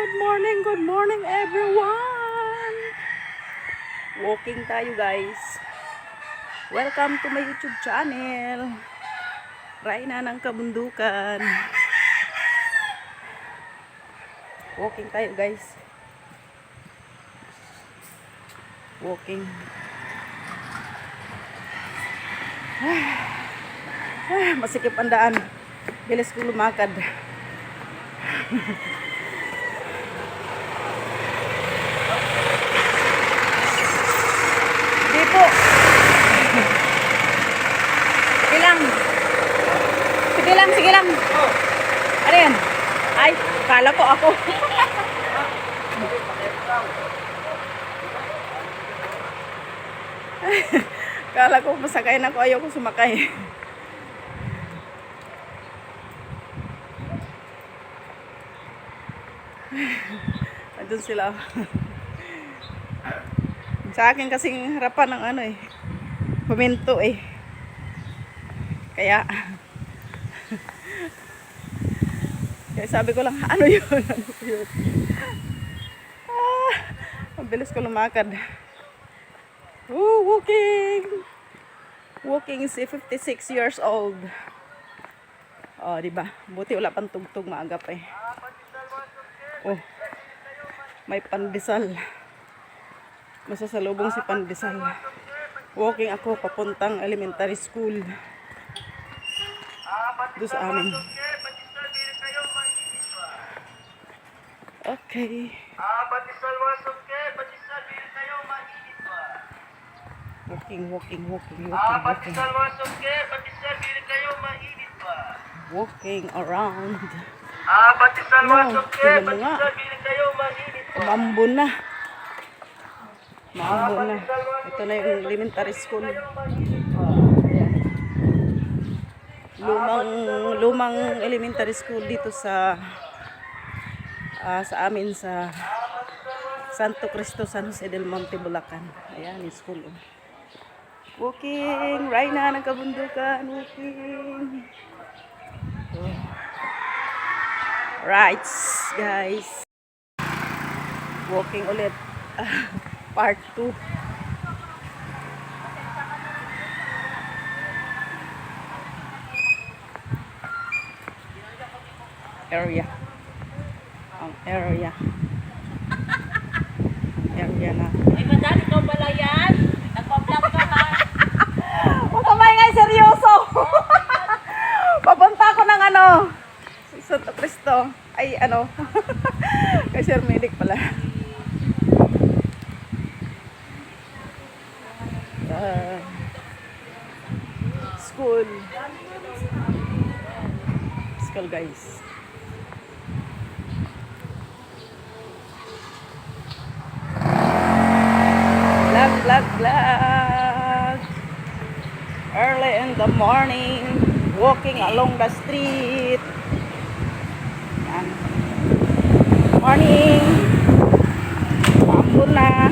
good morning everyone! Walking tayo guys. Welcome to my YouTube channel. Rayna ng Kabundukan. Walking tayo guys. Walking. Masikip ang daan. Bilis ko lumakad. Di po. Sige lang. Sige lang, sige lang. Ano yan? Ay, kala ko ako. Kala ko masakay na ako. Ayaw ko sumakay. Andun sila. Sa akin kasing harapan ng ano paminto kaya sabi ko lang ano yun, ang bilis ko lumakad. Walking is 56 years old. Diba? Buti wala pang tugtog, maagap may pandesal. Masasalubong si pandesal. Walking ako papuntang elementary school. Doon sa amin. Okay. Walking around. Maambon na. Ito na yung elementary school. Lumang elementary school dito sa amin sa Santo Cristo, San Jose del Monte, Bulacan. Ayan yung school. Walking, Rayna ng Kabundukan, walking. Right, guys. Walking ulit. Part 2. Area. Ang area. Area na. Ay, madali ka pala yan. Nagpa-vlog ka ha. Huwag ka maingay, seryoso. Papunta ako ng Santo Cristo. Ay, kay Sir Medic pala. School guys. Vlog. Early in the morning, walking along the street. Yan. Morning. Pambun na.